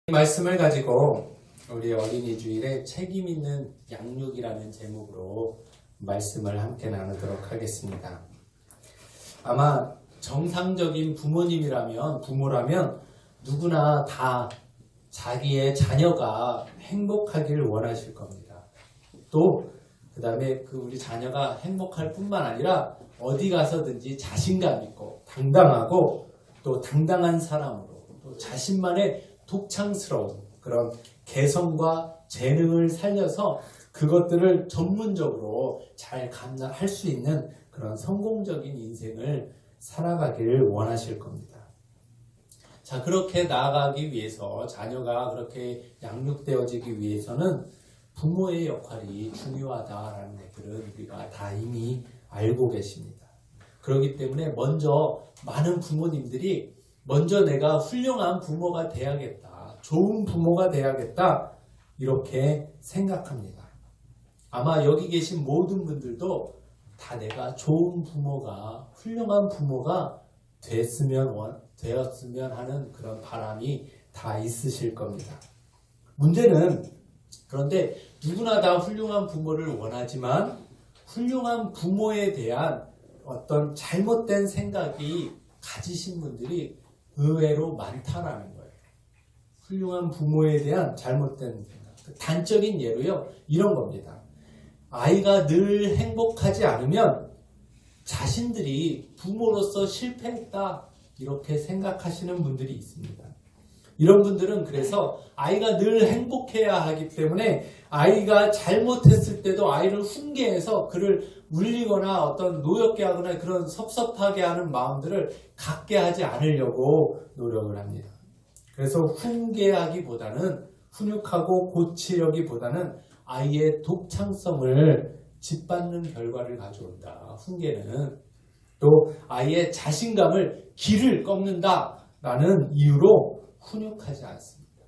이 말씀을 가지고 우리 어린이 주일에 책임 있는 양육이라는 제목으로 말씀을 함께 나누도록 하겠습니다. 아마 정상적인 부모라면 누구나 다 자기의 자녀가 행복하기를 원하실 겁니다. 또 그 다음에 우리 자녀가 행복할 뿐만 아니라 어디 가서든지 자신감 있고 당당하고 또 당당한 사람으로 또 자신만의 독창스러운 그런 개성과 재능을 살려서 그것들을 전문적으로 잘 감당할 수 있는 그런 성공적인 인생을 살아가기를 원하실 겁니다. 자, 그렇게 나아가기 위해서 자녀가 그렇게 양육되어지기 위해서는 부모의 역할이 중요하다라는 것들은 우리가 다 이미 알고 계십니다. 그렇기 때문에 많은 부모님들이 먼저 내가 훌륭한 부모가 돼야겠다, 좋은 부모가 돼야겠다 이렇게 생각합니다. 아마 여기 계신 모든 분들도 다 내가 좋은 부모가, 훌륭한 부모가 되었으면 하는 그런 바람이 다 있으실 겁니다. 문제는 그런데 누구나 다 훌륭한 부모를 원하지만 훌륭한 부모에 대한 어떤 잘못된 생각이 가지신 분들이 의외로 많다라는 거예요. 훌륭한 부모에 대한 잘못된 생각. 단적인 예로요, 이런 겁니다. 아이가 늘 행복하지 않으면 자신들이 부모로서 실패했다 이렇게 생각하시는 분들이 있습니다. 이런 분들은 그래서 아이가 늘 행복해야 하기 때문에 아이가 잘못했을 때도 아이를 훈계해서 그를 울리거나 어떤 노엽게 하거나 그런 섭섭하게 하는 마음들을 갖게 하지 않으려고 노력을 합니다. 그래서 훈계하기보다는 훈육하고 고치려기보다는 아이의 독창성을 짓밟는 결과를 가져온다. 훈계는 또 아이의 자신감을 길을 꺾는다라는 이유로 훈육하지 않습니다.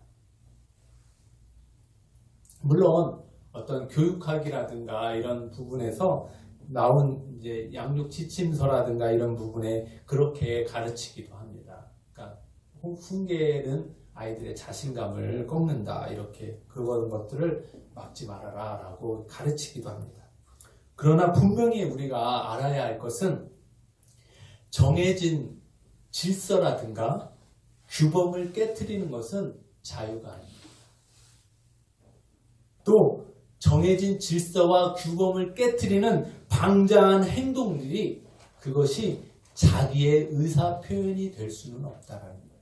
물론 어떤 교육학이라든가 이런 부분에서 나온 이제 양육 지침서라든가 이런 부분에 그렇게 가르치기도 합니다. 그러니까 훈계는 아이들의 자신감을 꺾는다 이렇게 그런 것들을 막지 말아라 라고 가르치기도 합니다. 그러나 분명히 우리가 알아야 할 것은 정해진 질서라든가 규범을 깨트리는 것은 자유가 아닙니다. 또 정해진 질서와 규범을 깨트리는 방자한 행동들이 그것이 자기의 의사 표현이 될 수는 없다라는 거예요.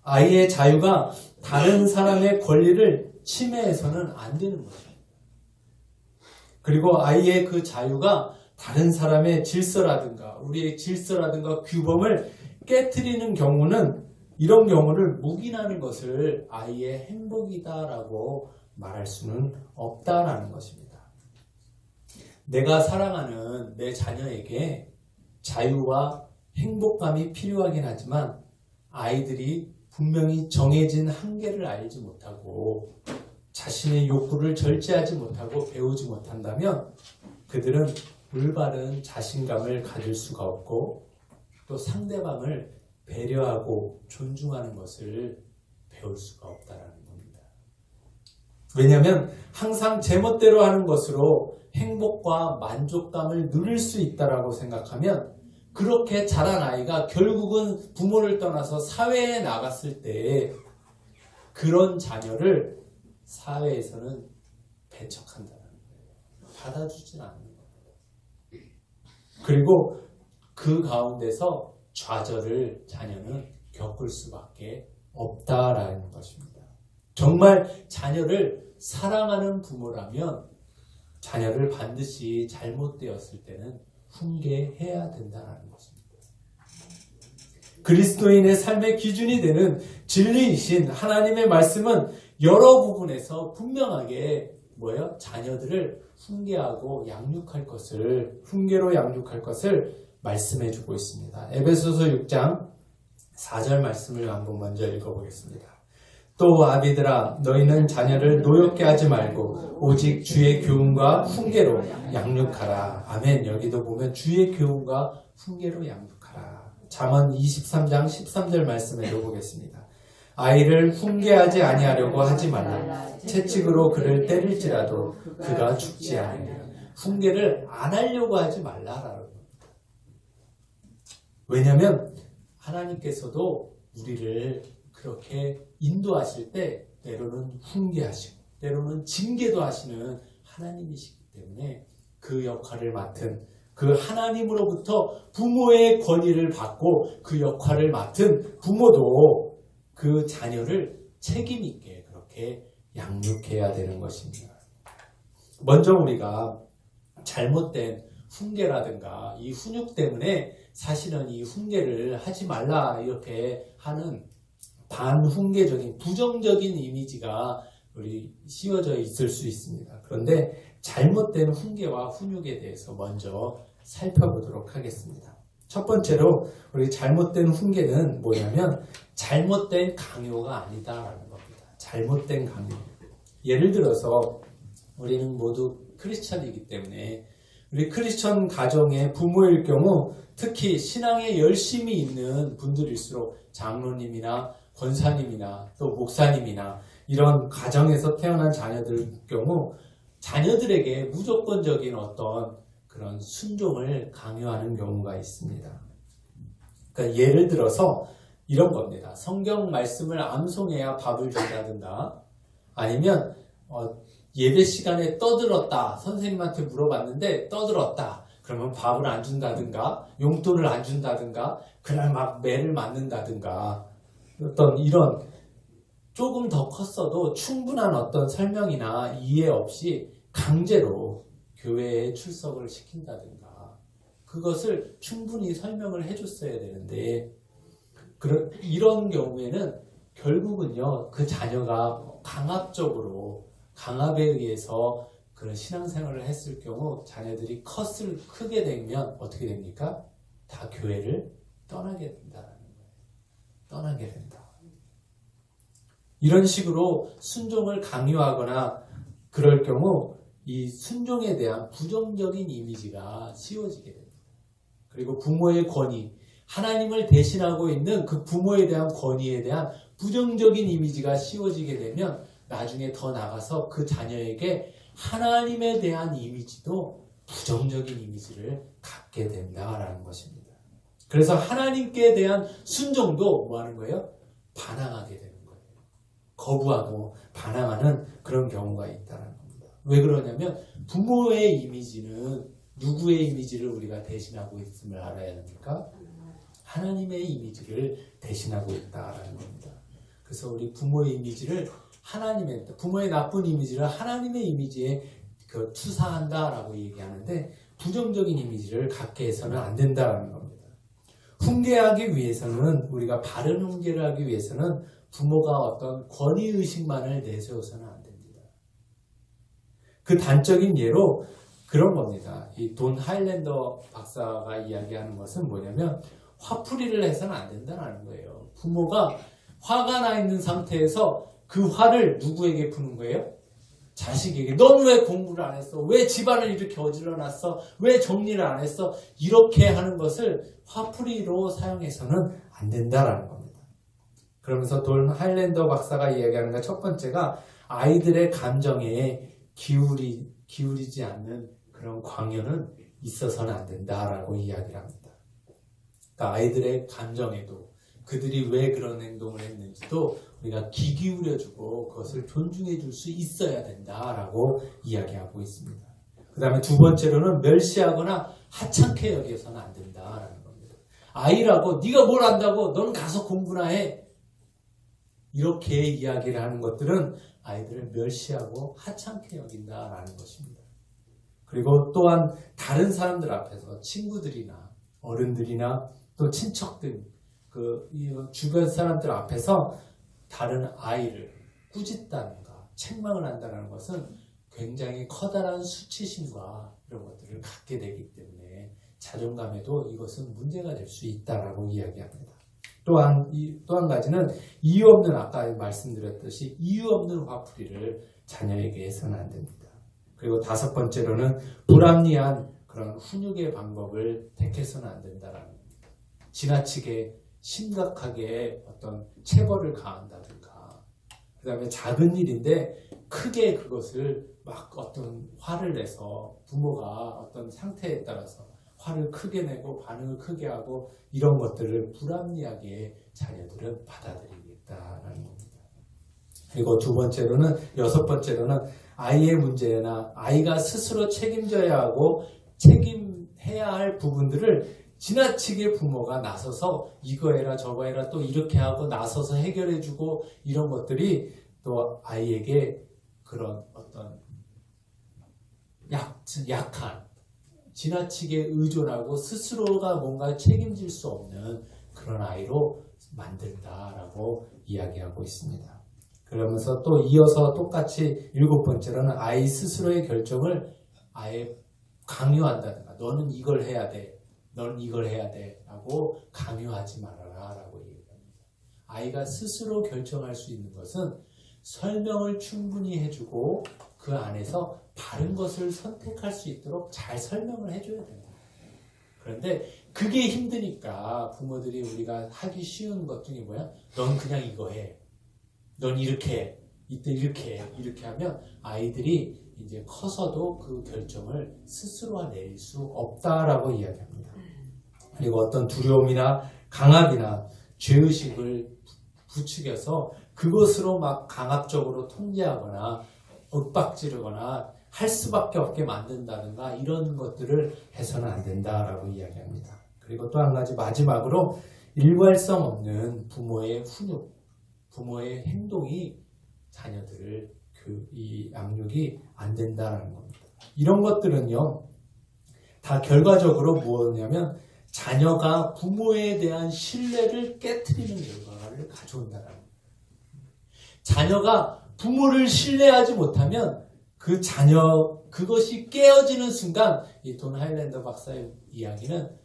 아이의 자유가 다른 사람의 권리를 침해해서는 안 되는 거죠. 그리고 아이의 그 자유가 다른 사람의 질서라든가 우리의 질서라든가 규범을 깨트리는 경우는 이런 경우를 묵인하는 것을 아이의 행복이다라고 말할 수는 없다라는 것입니다. 내가 사랑하는 내 자녀에게 자유와 행복감이 필요하긴 하지만 아이들이 분명히 정해진 한계를 알지 못하고 자신의 욕구를 절제하지 못하고 배우지 못한다면 그들은 올바른 자신감을 가질 수가 없고 또 상대방을 배려하고 존중하는 것을 배울 수가 없다라는 겁니다. 왜냐하면 항상 제멋대로 하는 것으로 행복과 만족감을 누릴 수 있다라고 생각하면 그렇게 자란 아이가 결국은 부모를 떠나서 사회에 나갔을 때 그런 자녀를 사회에서는 배척한다는 거예요. 받아주진 않는 거예요. 그리고 그 가운데서 좌절을 자녀는 겪을 수밖에 없다라는 것입니다. 정말 자녀를 사랑하는 부모라면 자녀를 반드시 잘못되었을 때는 훈계해야 된다는 것입니다. 그리스도인의 삶의 기준이 되는 진리이신 하나님의 말씀은 여러 부분에서 분명하게 자녀들을 훈계로 양육할 것을 말씀해주고 있습니다. 에베소서 6장 4절 말씀을 한번 먼저 읽어보겠습니다. 또 아비들아 너희는 자녀를 노엽게 하지 말고 오직 주의 교훈과 훈계로 양육하라. 아멘. 여기도 보면 주의 교훈과 훈계로 양육하라. 잠언 23장 13절 말씀을 읽어보겠습니다. 아이를 훈계하지 아니하려고 하지 말라. 채찍으로 그를 때릴지라도 그가 죽지 않으리라. 훈계를 안 하려고 하지 말라라는 겁니다. 왜냐하면 하나님께서도 우리를 그렇게 인도하실 때 때로는 훈계하시고 때로는 징계도 하시는 하나님이시기 때문에 그 역할을 맡은 그 하나님으로부터 부모의 권위를 받고 그 역할을 맡은 부모도 그 자녀를 책임 있게 그렇게 양육해야 되는 것입니다. 먼저 우리가 잘못된 훈계라든가 이 훈육 때문에 사실은 이 훈계를 하지 말라 이렇게 하는 반훈계적인 부정적인 이미지가 우리 씌워져 있을 수 있습니다. 그런데 잘못된 훈계와 훈육에 대해서 먼저 살펴보도록 하겠습니다. 첫 번째로 우리 잘못된 훈계는 뭐냐면 잘못된 강요가 아니다라는 겁니다. 잘못된 강요. 예를 들어서 우리는 모두 크리스천이기 때문에 우리 크리스천 가정의 부모일 경우 특히 신앙에 열심히 있는 분들일수록 장로님이나 권사님이나 또 목사님이나 이런 가정에서 태어난 자녀들 경우 자녀들에게 무조건적인 어떤 그런 순종을 강요하는 경우가 있습니다. 그러니까 예를 들어서 이런 겁니다. 성경 말씀을 암송해야 밥을 준다든가 아니면 예배 시간에 떠들었다. 선생님한테 물어봤는데 떠들었다. 그러면 밥을 안 준다든가 용돈을 안 준다든가 그날 막 매를 맞는다든가 어떤 이런 조금 더 컸어도 충분한 어떤 설명이나 이해 없이 강제로 교회에 출석을 시킨다든가 그것을 충분히 설명을 해줬어야 되는데 이런 경우에는 결국은요 그 자녀가 강압에 의해서 그런 신앙생활을 했을 경우 자녀들이 크게 되면 어떻게 됩니까? 다 교회를 떠나게 된다는 거예요. 떠나게 된다. 이런 식으로 순종을 강요하거나 그럴 경우 이 순종에 대한 부정적인 이미지가 씌워지게 됩니다. 그리고 부모의 권위, 하나님을 대신하고 있는 그 부모에 대한 권위에 대한 부정적인 이미지가 씌워지게 되면 나중에 더 나가서 그 자녀에게 하나님에 대한 이미지도 부정적인 이미지를 갖게 된다라는 것입니다. 그래서 하나님께 대한 순종도 뭐 하는 거예요? 반항하게 되는 거예요. 거부하고 반항하는 그런 경우가 있다는 겁니다. 왜 그러냐면 부모의 이미지는 누구의 이미지를 우리가 대신하고 있음을 알아야 합니까? 하나님의 이미지를 대신하고 있다라는 겁니다. 그래서 우리 부모의 이미지를 부모의 나쁜 이미지를 하나님의 이미지에 투사한다라고 얘기하는데 부정적인 이미지를 갖게 해서는 안 된다라는 겁니다. 훈계하기 위해서는 우리가 바른 훈계를 하기 위해서는 부모가 어떤 권위의식만을 내세워서는 안 됩니다. 그 단적인 예로 그런 겁니다. 이 돈 하일랜더 박사가 이야기하는 것은 뭐냐면 화풀이를 해서는 안 된다는 거예요. 부모가 화가 나 있는 상태에서 그 화를 누구에게 푸는 거예요? 자식에게. 넌 왜 공부를 안 했어? 왜 집안을 이렇게 어질러놨어? 왜 정리를 안 했어? 이렇게 하는 것을 화풀이로 사용해서는 안 된다라는 겁니다. 그러면서 돈 하일랜더 박사가 이야기하는 것 첫 번째가 아이들의 감정에 기울이지 않는 그런 광요는 있어서는 안 된다라고 이야기를 합니다. 그러니까 아이들의 감정에도 그들이 왜 그런 행동을 했는지도 우리가 귀 기울여주고 그것을 존중해 줄 수 있어야 된다라고 이야기하고 있습니다. 그 다음에 두 번째로는 멸시하거나 하찮게 여겨서는 안 된다라는 겁니다. 아이라고 네가 뭘 안다고 너는 가서 공부나 해. 이렇게 이야기를 하는 것들은 아이들을 멸시하고 하찮게 여긴다라는 것입니다. 그리고 또한 다른 사람들 앞에서 친구들이나 어른들이나 또 친척들 주변 사람들 앞에서 다른 아이를 꾸짖다든가 책망을 한다는 것은 굉장히 커다란 수치심과 이런 것들을 갖게 되기 때문에 자존감에도 이것은 문제가 될 수 있다라고 이야기합니다. 또 한 가지는 이유 없는 아까 말씀드렸듯이 이유 없는 화풀이를 자녀에게 해서는 안 됩니다. 그리고 다섯 번째로는 불합리한 그런 훈육의 방법을 택해서는 안 된다라는 겁니다. 지나치게 심각하게 어떤 체벌을 가한다든가 그 다음에 작은 일인데 크게 그것을 막 어떤 화를 내서 부모가 어떤 상태에 따라서 화를 크게 내고 반응을 크게 하고 이런 것들을 불합리하게 자녀들은 받아들이겠다라는 겁니다. 그리고 여섯 번째로는 아이의 문제나 아이가 스스로 책임져야 하고 책임해야 할 부분들을 지나치게 부모가 나서서 이거 해라 저거 해라 또 이렇게 하고 나서서 해결해주고 이런 것들이 또 아이에게 그런 어떤 약한 지나치게 의존하고 스스로가 뭔가 책임질 수 없는 그런 아이로 만든다라고 이야기하고 있습니다. 그러면서 또 이어서 똑같이 7번째로는 아이 스스로의 결정을 아예 강요한다든가 너는 이걸 해야 돼, 너는 이걸 해야 돼 라고 강요하지 말아라 라고 얘기합니다. 아이가 스스로 결정할 수 있는 것은 설명을 충분히 해주고 그 안에서 바른 것을 선택할 수 있도록 잘 설명을 해줘야 됩니다. 그런데 그게 힘드니까 부모들이 우리가 하기 쉬운 것 중에 뭐야? 넌 그냥 이거 해. 넌 이렇게 해. 이때 이렇게 해. 이렇게 하면 아이들이 이제 커서도 그 결정을 스스로 낼 수 없다라고 이야기합니다. 그리고 어떤 두려움이나 강압이나 죄의식을 부추겨서 그것으로 막 강압적으로 통제하거나 윽박지르거나 할 수밖에 없게 만든다든가 이런 것들을 해서는 안 된다라고 이야기합니다. 그리고 또 한 가지 마지막으로 일관성 없는 부모의 훈육, 부모의 행동이 자녀들을 이 양육이 안 된다는 겁니다. 이런 것들은요 다 결과적으로 뭐냐면 자녀가 부모에 대한 신뢰를 깨트리는 결과를 가져온다는 겁니다. 자녀가 부모를 신뢰하지 못하면 그 자녀 그것이 깨어지는 순간 이 돈 하일랜더 박사의 이야기는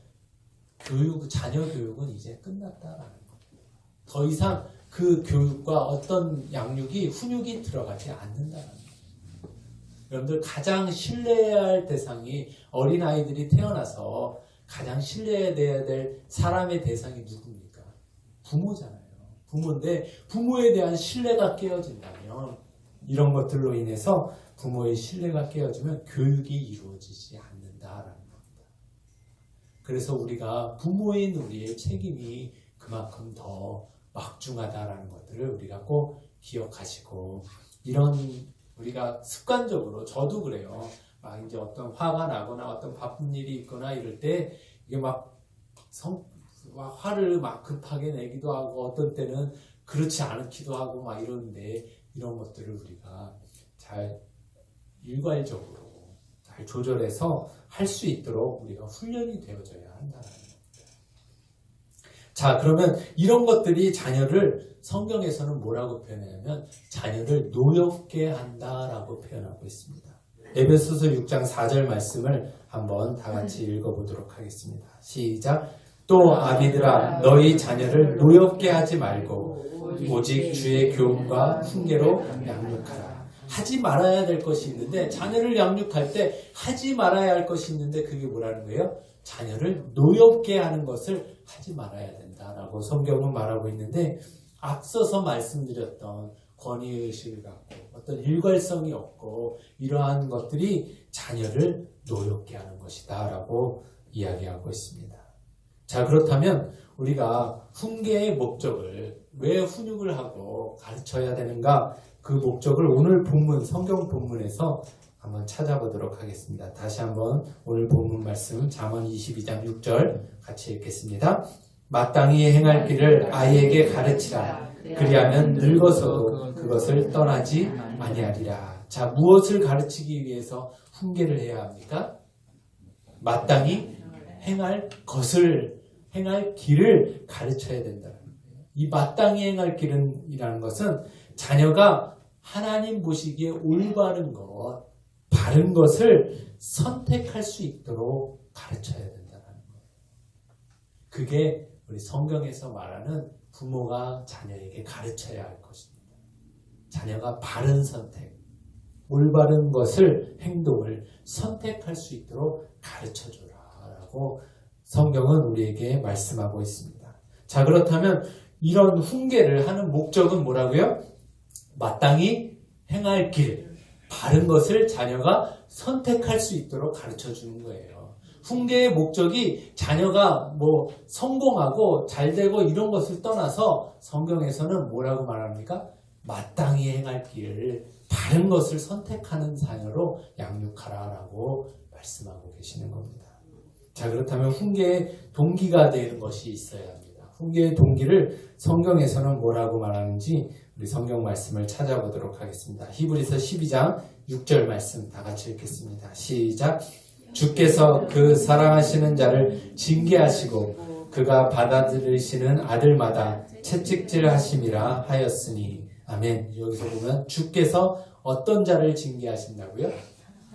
자녀 교육은 이제 끝났다라는 겁니다. 더 이상 그 교육과 어떤 양육이 훈육이 들어가지 않는다는 겁니다. 여러분들 가장 신뢰해야 할 대상이 어린아이들이 태어나서 가장 신뢰해야 될 사람의 대상이 누굽니까? 부모잖아요. 부모인데 부모에 대한 신뢰가 깨어진다면 이런 것들로 인해서 부모의 신뢰가 깨어지면 교육이 이루어지지 않는다라는 겁니다. 그래서 우리가 부모인 우리의 책임이 그만큼 더 막중하다라는 것들을 우리가 꼭 기억하시고 이런 우리가 습관적으로 저도 그래요. 막 이제 어떤 화가 나거나 어떤 바쁜 일이 있거나 이럴 때 이게 막 화를 막 급하게 내기도 하고 어떤 때는 그렇지 않기도 하고 막 이러는데 이런 것들을 우리가 잘 일괄적으로 잘 조절해서 할 수 있도록 우리가 훈련이 되어져야 한다는 겁니다. 자, 그러면 이런 것들이 자녀를 성경에서는 뭐라고 표현하냐면 자녀를 노엽게 한다라고 표현하고 있습니다. 에베소서 6장 4절 말씀을 한번 다 같이 읽어보도록 하겠습니다. 시작. 또 아비들아 너희 자녀를 노엽게 하지 말고 오직 주의 교훈과 훈계로 양육하라. 하지 말아야 될 것이 있는데 자녀를 양육할 때 하지 말아야 할 것이 있는데 그게 뭐라는 거예요? 자녀를 노엽게 하는 것을 하지 말아야 된다라고 성경은 말하고 있는데 앞서서 말씀드렸던 권위의식을 갖고 어떤 일괄성이 없고 이러한 것들이 자녀를 노엽게 하는 것이다 라고 이야기하고 있습니다. 자, 그렇다면 우리가 훈계의 목적을 왜 훈육을 하고 가르쳐야 되는가 그 목적을 오늘 본문 성경 본문에서 한번 찾아보도록 하겠습니다. 다시 한번 오늘 본문 말씀 잠언 22장 6절 같이 읽겠습니다. 마땅히 행할 길을 아이에게 가르치라. 그리하면 늙어서도 그것을 떠나지 아니하리라. 자, 무엇을 가르치기 위해서 훈계를 해야 합니까? 마땅히 행할 길을 가르쳐야 된다는 거예요. 이 마땅히 행할 길이라는 것은 자녀가 하나님 보시기에 올바른 것, 바른 것을 선택할 수 있도록 가르쳐야 된다는 거예요. 그게 우리 성경에서 말하는 부모가 자녀에게 가르쳐야 할 것입니다. 자녀가 바른 선택, 올바른 것을, 행동을 선택할 수 있도록 가르쳐줘라 라고 성경은 우리에게 말씀하고 있습니다. 자, 그렇다면 이런 훈계를 하는 목적은 뭐라고요? 마땅히 행할 길, 바른 것을 자녀가 선택할 수 있도록 가르쳐 주는 거예요. 훈계의 목적이 자녀가 뭐 성공하고 잘되고 이런 것을 떠나서 성경에서는 뭐라고 말합니까? 마땅히 행할 길, 바른 것을 선택하는 자녀로 양육하라라고 말씀하고 계시는 겁니다. 자, 그렇다면 훈계의 동기가 되는 것이 있어야 합니다. 훈계의 동기를 성경에서는 뭐라고 말하는지 우리 성경 말씀을 찾아보도록 하겠습니다. 히브리서 12장 6절 말씀 다 같이 읽겠습니다. 시작. 주께서 그 사랑하시는 자를 징계하시고 그가 받아들이시는 아들마다 채찍질하심이라 하였으니. 아멘. 여기서 보면 주께서 어떤 자를 징계하신다고요?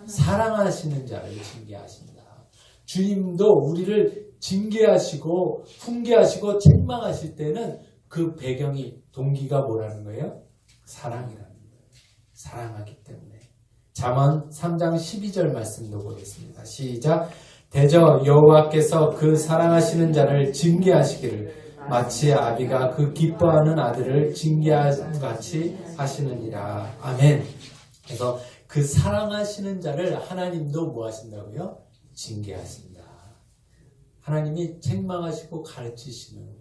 사랑하시는 자를 징계하신다. 주님도 우리를 징계하시고 훈계하시고 책망하실 때는 그 배경이 동기가 뭐라는 거예요? 사랑이라는 거예요. 사랑하기 때문에. 잠언 3장 12절 말씀도 보겠습니다. 시작. 대저 여호와께서 그 사랑하시는 자를 징계하시기를 마치 아비가 그 기뻐하는 아들을 징계하같이 하시느니라. 아멘. 그래서 그 사랑하시는 자를 하나님도 뭐 하신다고요? 징계하신다. 하나님이 책망하시고 가르치시는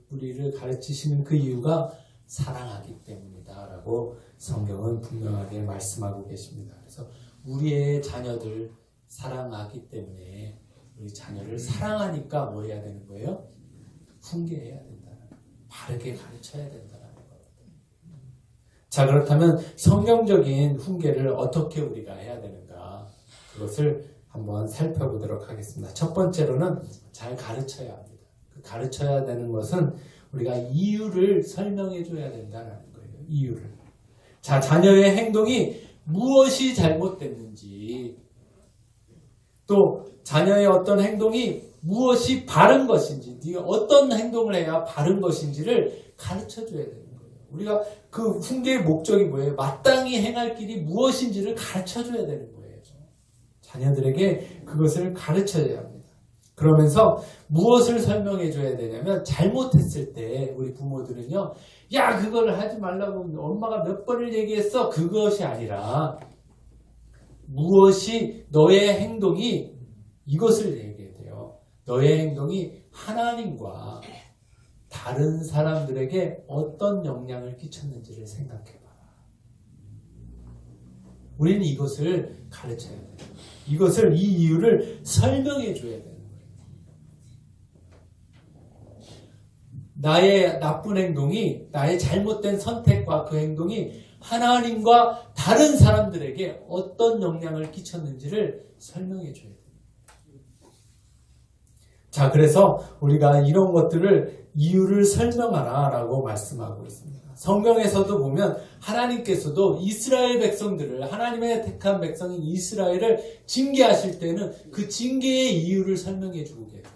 우리를 가르치시는 그 이유가 사랑하기 때문이다라고 성경은 분명하게 말씀하고 계십니다. 그래서 우리의 자녀들 사랑하기 때문에 우리 자녀를 사랑하니까 뭐 해야 되는 거예요? 훈계해야 된다. 바르게 가르쳐야 된다는 거예요. 자, 그렇다면 성경적인 훈계를 어떻게 우리가 해야 되는가? 그것을 한번 살펴보도록 하겠습니다. 첫 번째로는 잘 가르쳐야 합니다. 그 가르쳐야 되는 것은 우리가 이유를 설명해 줘야 된다는 거예요. 이유를. 자, 자녀의 행동이 무엇이 잘못됐는지, 또 자녀의 어떤 행동이 무엇이 바른 것인지, 네가 어떤 행동을 해야 바른 것인지를 가르쳐 줘야 되는 거예요. 우리가 그 훈계의 목적이 뭐예요? 마땅히 행할 길이 무엇인지를 가르쳐 줘야 되는 거예요. 자녀들에게 그것을 가르쳐야 합니다. 그러면서 무엇을 설명해 줘야 되냐면, 잘못했을 때 우리 부모들은요, 야, 그걸 하지 말라고 엄마가 몇 번을 얘기했어. 그것이 아니라 무엇이 너의 행동이, 이것을 얘기해야 돼요. 너의 행동이 하나님과 다른 사람들에게 어떤 영향을 끼쳤는지를 생각해봐라. 우리는 이것을 가르쳐야 돼요. 이것을, 이 이유를 설명해 줘야 되는 거예요. 나의 나쁜 행동이, 나의 잘못된 선택과 그 행동이 하나님과 다른 사람들에게 어떤 영향을 끼쳤는지를 설명해 줘야 돼요. 자, 그래서 우리가 이런 것들을 이유를 설명하라 라고 말씀하고 있습니다. 성경에서도 보면 하나님께서도 이스라엘 백성들을, 하나님의 택한 백성인 이스라엘을 징계하실 때는 그 징계의 이유를 설명해 주고 계세요.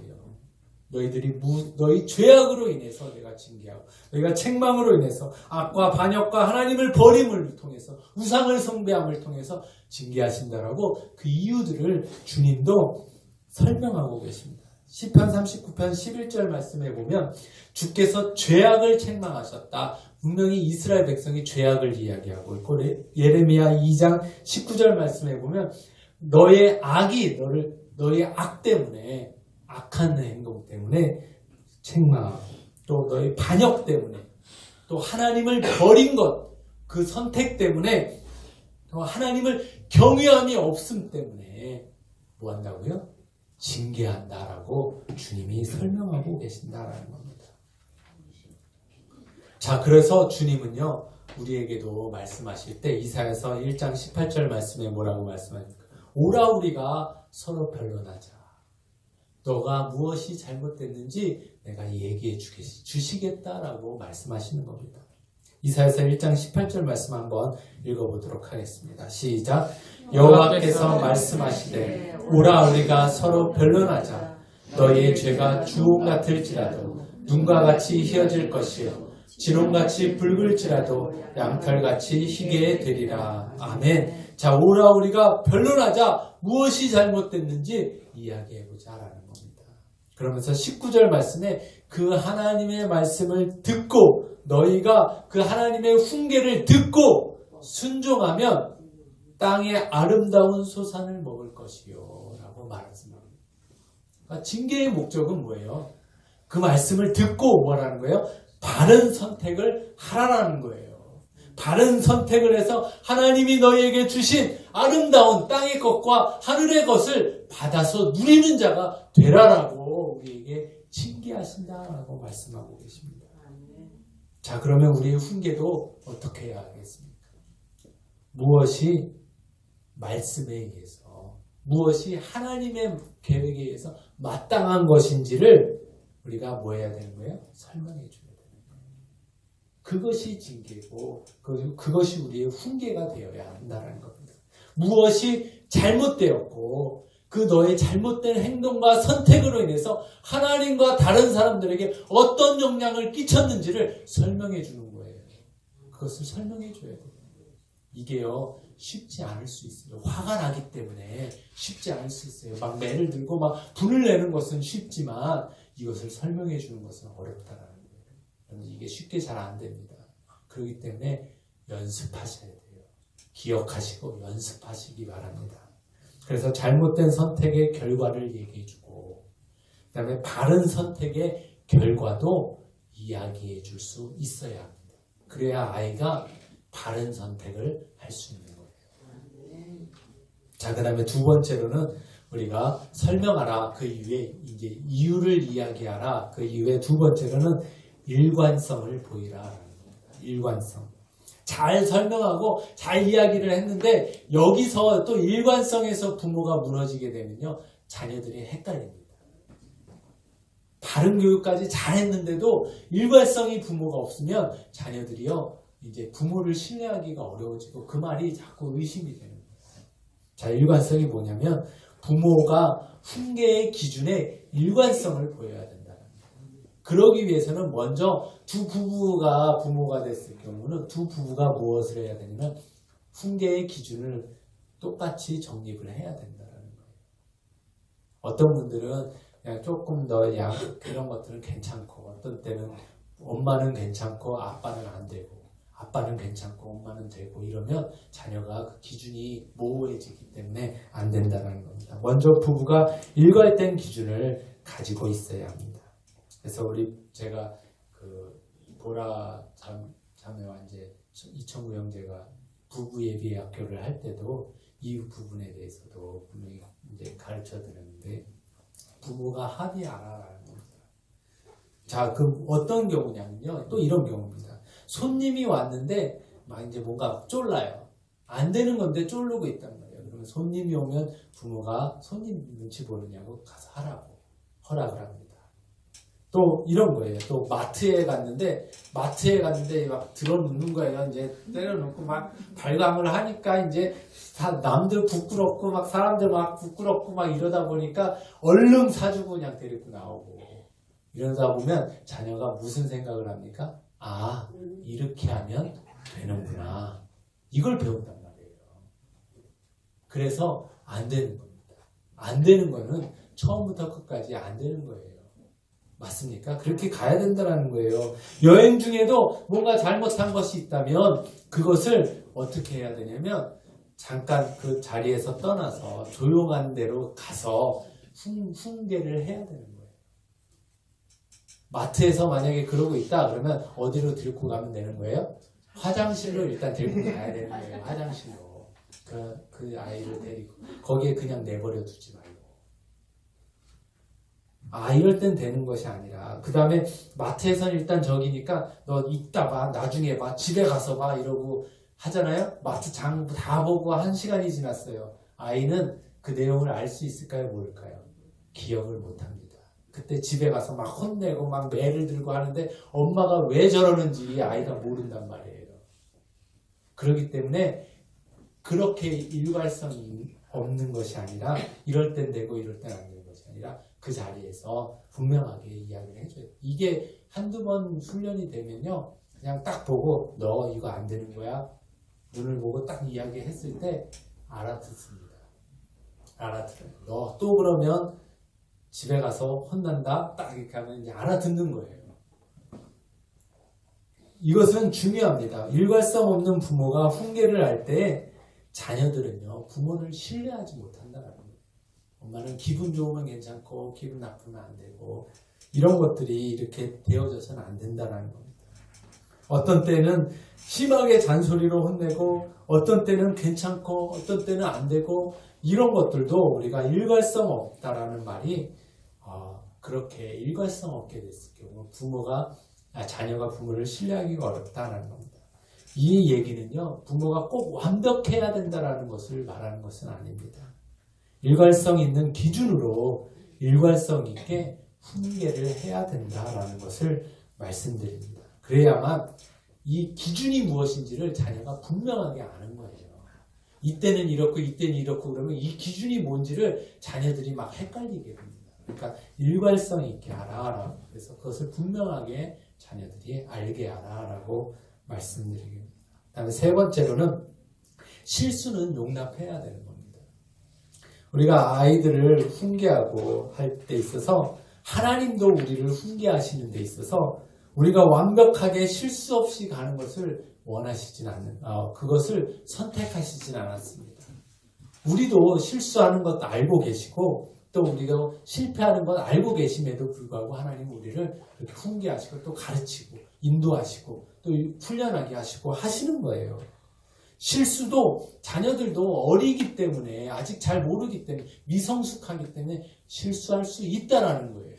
너희 죄악으로 인해서 내가 징계하고, 너희가 책망으로 인해서 악과 반역과 하나님을 버림을 통해서, 우상을 숭배함을 통해서 징계하신다라고 그 이유들을 주님도 설명하고 계십니다. 시편 39편 11절 말씀에 보면 주께서 죄악을 책망하셨다. 분명히 이스라엘 백성이 죄악을 이야기하고 있고, 예레미야 2장 19절 말씀에 보면 너의 악이 너의 악 때문에, 악한 행동 때문에 책망하고, 또 너의 반역 때문에, 또 하나님을 버린 것, 그 선택 때문에, 또 하나님을 경외함이 없음 때문에 뭐 한다고요? 징계한다라고 주님이 설명하고 계신다라는 겁니다. 자, 그래서 주님은요, 우리에게도 말씀하실 때 이사야서 1장 18절 말씀에 뭐라고 말씀합니까? 오라 우리가 서로 변론하자. 너가 무엇이 잘못됐는지 내가 얘기해 주시겠다라고 말씀하시는 겁니다. 이사야서 1장 18절 말씀 한번 읽어보도록 하겠습니다. 시작. 여호와께서 말씀하시되 오라 우리가 서로 변론하자. 너희의 죄가 주홍 같을지라도 눈과 같이 희어질 것이요 진홍같이 붉을지라도 양털같이 희게 되리라. 아멘. 자, 오라 우리가 변론하자. 무엇이 잘못됐는지 이야기해보자 라는 겁니다. 그러면서 19절 말씀에 그 하나님의 말씀을 듣고 너희가 그 하나님의 훈계를 듣고 순종하면 땅의 아름다운 소산을 먹을 것이요 라고 말했습니다. 그러니까 징계의 목적은 뭐예요? 그 말씀을 듣고 뭐라는 거예요? 바른 선택을 하라라는 거예요. 바른 선택을 해서 하나님이 너희에게 주신 아름다운 땅의 것과 하늘의 것을 받아서 누리는 자가 되라라고 우리에게 징계하신다라고 말씀하고 계십니다. 자, 그러면 우리의 훈계도 어떻게 해야 하겠습니까? 무엇이 말씀에 의해서, 무엇이 하나님의 계획에 의해서 마땅한 것인지를 우리가 뭐 해야 되는 거예요? 설명해 줘야 되는 거예요. 그것이 징계고 그것이 우리의 훈계가 되어야 한다는 겁니다. 무엇이 잘못되었고 그 너의 잘못된 행동과 선택으로 인해서 하나님과 다른 사람들에게 어떤 영향을 끼쳤는지를 설명해 주는 거예요. 그것을 설명해 줘야 돼요. 이게요, 쉽지 않을 수 있어요. 화가 나기 때문에 쉽지 않을 수 있어요. 막 매를 들고 막 분을 내는 것은 쉽지만 이것을 설명해 주는 것은 어렵다라는 거예요. 이게 쉽게 잘 안 됩니다. 그렇기 때문에 연습하셔야 돼요. 기억하시고 연습하시기 바랍니다. 그래서 잘못된 선택의 결과를 얘기해 주고 그 다음에 바른 선택의 결과도 이야기해 줄 수 있어야 합니다. 그래야 아이가 바른 선택을 할 수 있는 거예요. 자, 그 다음에 두 번째로는 우리가 설명하라. 그 이후에 이제 이유를 이야기하라. 그 이후에 두 번째로는 일관성을 보이라. 일관성. 잘 설명하고 잘 이야기를 했는데 여기서 또 일관성에서 부모가 무너지게 되면요, 자녀들이 헷갈립니다. 바른 교육까지 잘 했는데도 일관성이 부모가 없으면 자녀들이요, 이제 부모를 신뢰하기가 어려워지고 그 말이 자꾸 의심이 되는 거예요. 자, 일관성이 뭐냐면 부모가 훈계의 기준에 일관성을 보여야 된다는 거예요. 그러기 위해서는 먼저 두 부부가 부모가 됐을 경우는 두 부부가 무엇을 해야 되냐면 훈계의 기준을 똑같이 정립을 해야 된다는 거예요. 어떤 분들은 그냥 조금 더 그런 것들은 괜찮고 어떤 때는 엄마는 괜찮고 아빠는 안 되고 아빠는 괜찮고 엄마는 되고 이러면 자녀가 그 기준이 모호해지기 때문에 안 된다는 겁니다. 먼저 부부가 일관된 기준을 가지고 있어야 합니다. 그래서 제가 그 보라 자매와 이제 이천구 형제가 부부 예비 학교를 할 때도 이 부분에 대해서도 분명히 이제 가르쳐 드렸는데 부부가 합의하라라는 겁니다. 자, 그 어떤 경우냐면요, 또 이런 경우입니다. 손님이 왔는데 막 이제 뭔가 쫄라요. 안 되는 건데 쫄르고 있단 말이에요. 그러면 손님이 오면 부모가 손님 눈치 보느냐고 가서 하라고 허락을 합니다. 또 이런 거예요. 또 마트에 갔는데 막 들어눕는 거예요. 이제 때려놓고 막 발광을 하니까 이제 다 남들 부끄럽고 막 사람들 막 부끄럽고 막 이러다 보니까 얼른 사주고 그냥 데리고 나오고 이러다 보면 자녀가 무슨 생각을 합니까? 아, 이렇게 하면 되는구나. 이걸 배운단 말이에요. 그래서 안 되는 겁니다. 안 되는 거는 처음부터 끝까지 안 되는 거예요. 맞습니까? 그렇게 가야 된다는 거예요. 여행 중에도 뭔가 잘못한 것이 있다면 그것을 어떻게 해야 되냐면 잠깐 그 자리에서 떠나서 조용한 데로 가서 훈계를 해야 되는 거예요. 마트에서 만약에 그러고 있다 그러면 어디로 데리고 가면 되는 거예요? 화장실로 일단 데리고 가야 되는 거예요. 화장실로. 그 아이를 데리고 거기에 그냥 내버려 두지 말고. 아, 이럴 땐 되는 것이 아니라 그 다음에 마트에서는 일단 저기니까 너 이따 봐, 나중에 봐, 집에 가서 봐 이러고 하잖아요. 마트 장 다 보고 1시간이 지났어요. 아이는 그 내용을 알 수 있을까요? 모를까요? 기억을 못합니다. 그때 집에 가서 막 혼내고 막 매를 들고 하는데 엄마가 왜 저러는지 아이가 모른단 말이에요. 그렇기 때문에 그렇게 일관성이 없는 것이 아니라 이럴 땐 되고 이럴 땐 안 되는 것이 아니라 그 자리에서 분명하게 이야기를 해줘요. 이게 한두 번 훈련이 되면요, 그냥 딱 보고 너 이거 안 되는 거야? 눈을 보고 딱 이야기했을 때 알아듣습니다. 알아들어요. 너 또 그러면 집에 가서 혼난다? 딱 이렇게 하면 이제 알아듣는 거예요. 이것은 중요합니다. 일관성 없는 부모가 훈계를 할 때 자녀들은요, 부모를 신뢰하지 못한다는 거예요. 엄마는 기분 좋으면 괜찮고 기분 나쁘면 안 되고 이런 것들이 이렇게 되어져서는 안 된다는 겁니다. 어떤 때는 심하게 잔소리로 혼내고 어떤 때는 괜찮고 어떤 때는 안 되고 이런 것들도 우리가 일관성 없다라는 말이 그렇게 일관성 없게 됐을 경우 자녀가 부모를 신뢰하기가 어렵다는 겁니다. 이 얘기는요, 부모가 꼭 완벽해야 된다는 것을 말하는 것은 아닙니다. 일관성 있는 기준으로 일관성 있게 훈계를 해야 된다라는 것을 말씀드립니다. 그래야만 이 기준이 무엇인지를 자녀가 분명하게 아는 거예요. 이때는 이렇고 이때는 이렇고 그러면 이 기준이 뭔지를 자녀들이 막 헷갈리게 됩니다. 그러니까 일관성 있게 하라라고. 그래서 그것을 분명하게 자녀들이 알게 하라라고 말씀드립니다. 그다음에 세 번째로는 실수는 용납해야 되는 겁니다. 우리가 아이들을 훈계하고 할 때 있어서 하나님도 우리를 훈계하시는 데 있어서 우리가 완벽하게 실수 없이 가는 것을 원하시진 그것을 선택하시진 않았습니다. 우리도 실수하는 것도 알고 계시고 또 우리가 실패하는 것 알고 계심에도 불구하고 하나님은 우리를 그렇게 훈계하시고 또 가르치고 인도하시고 또 훈련하게 하시고 하시는 거예요. 실수도 자녀들도 어리기 때문에 아직 잘 모르기 때문에 미성숙하기 때문에 실수할 수 있다라는 거예요.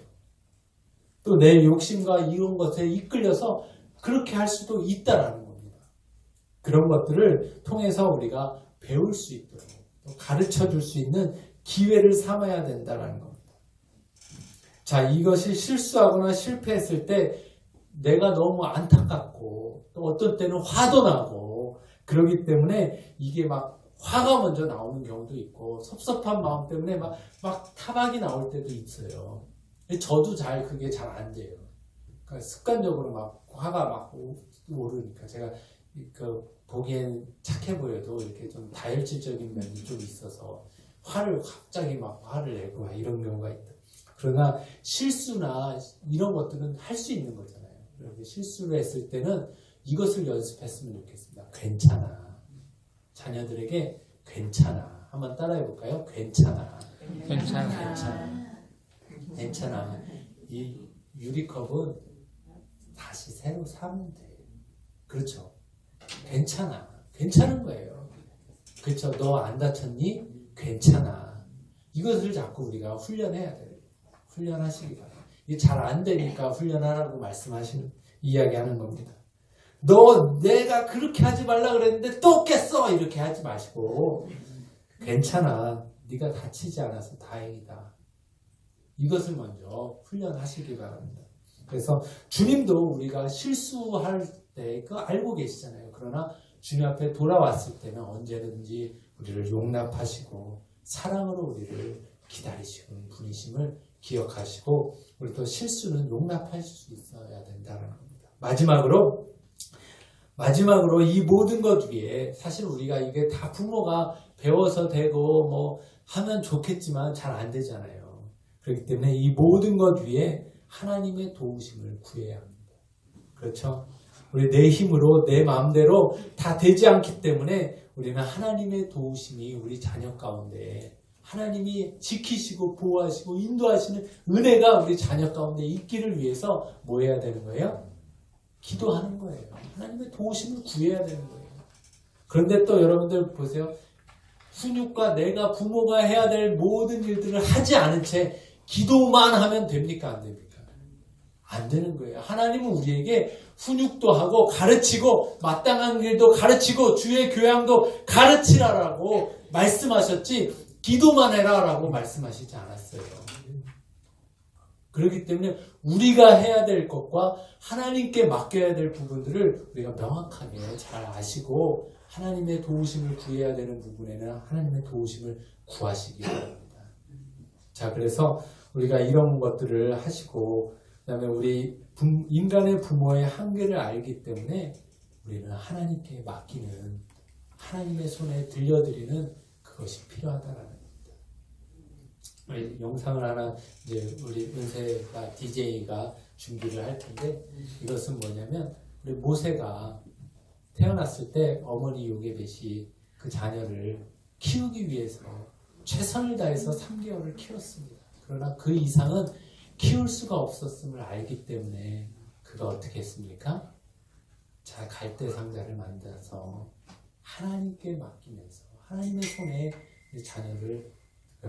또 내 욕심과 이런 것에 이끌려서 그렇게 할 수도 있다라는 겁니다. 그런 것들을 통해서 우리가 배울 수 있도록 또 가르쳐 줄 수 있는 기회를 삼아야 된다는 겁니다. 자, 이것이 실수하거나 실패했을 때 내가 너무 안타깝고 또 어떤 때는 화도 나고 그러기 때문에 이게 막 화가 먼저 나오는 경우도 있고 섭섭한 마음 때문에 막 타박이 나올 때도 있어요. 저도 그게 잘 안 돼요. 그러니까 습관적으로 막 화가 막 오르니까 제가 보기엔 착해 보여도 이렇게 좀 다혈질적인 면이 좀 있어서 갑자기 화를 내고 이런 경우가 있다. 그러나 실수나 이런 것들은 할 수 있는 거잖아요. 그런데 실수를 했을 때는 이것을 연습했으면 좋겠습니다. 괜찮아. 자녀들에게 괜찮아. 한번 따라해 볼까요? 괜찮아. 괜찮아. 이 유리컵은 다시 새로 사면 돼. 그렇죠? 괜찮아. 괜찮은 거예요. 그렇죠? 너 안 다쳤니? 괜찮아. 이것을 자꾸 우리가 훈련해야 돼요. 훈련하시기 바랍니다. 이게 잘 안 되니까 훈련하라고 이야기하는 겁니다. 너 내가 그렇게 하지 말라 그랬는데 또 깼어! 이렇게 하지 마시고 괜찮아. 네가 다치지 않아서 다행이다. 이것을 먼저 훈련하시기 바랍니다. 그래서 주님도 우리가 실수할 때 그거 알고 계시잖아요. 그러나 주님 앞에 돌아왔을 때는 언제든지 우리를 용납하시고 사랑으로 우리를 기다리시는 분이심을 기억하시고 우리 또 실수는 용납할 수 있어야 된다는 겁니다. 마지막으로 이 모든 것 위에 사실 우리가 이게 다 부모가 배워서 되고 하면 좋겠지만 잘 안 되잖아요. 그렇기 때문에 이 모든 것 위에 하나님의 도우심을 구해야 합니다. 그렇죠? 우리 내 힘으로 내 마음대로 다 되지 않기 때문에 우리는 하나님의 도우심이 우리 자녀 가운데 하나님이 지키시고 보호하시고 인도하시는 은혜가 우리 자녀 가운데 있기를 위해서 뭐 해야 되는 거예요? 기도하는 거예요. 하나님의 도우심을 구해야 되는 거예요. 그런데 또 여러분들 보세요. 훈육과 내가 부모가 해야 될 모든 일들을 하지 않은 채 기도만 하면 됩니까? 안 됩니까? 안 되는 거예요. 하나님은 우리에게 훈육도 하고 가르치고 마땅한 길도 가르치고 주의 교양도 가르치라라고 말씀하셨지 기도만 해라라고 말씀하시지 않았어요. 그렇기 때문에 우리가 해야 될 것과 하나님께 맡겨야 될 부분들을 우리가 명확하게 잘 아시고 하나님의 도우심을 구해야 되는 부분에는 하나님의 도우심을 구하시기 바랍니다. 자, 그래서 우리가 이런 것들을 하시고 그다음에 우리 인간의 부모의 한계를 알기 때문에 우리는 하나님께 맡기는 하나님의 손에 들려드리는 그것이 필요하다라는 겁니다. 우리 영상을 하나 이제 우리 은세가 DJ가 준비를 할 텐데 이것은 뭐냐면 우리 모세가 태어났을 때 어머니 요게벳이 그 자녀를 키우기 위해서 최선을 다해서 3개월을 키웠습니다. 그러나 그 이상은 키울 수가 없었음을 알기 때문에 그가 어떻게 했습니까? 자, 갈대 상자를 만들어서 하나님께 맡기면서 하나님의 손에 이 자녀를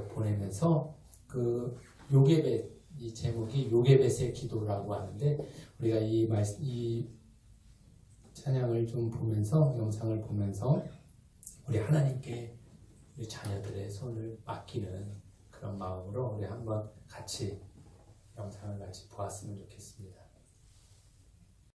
보내면서 그 요게벳, 이 제목이 요게벳의 기도라고 하는데 우리가 이 찬양을 좀 보면서 영상을 보면서 우리 하나님께 우리 자녀들의 손을 맡기는 그런 마음으로 우리 한번 같이 영상을 같이 보았으면 좋겠습니다.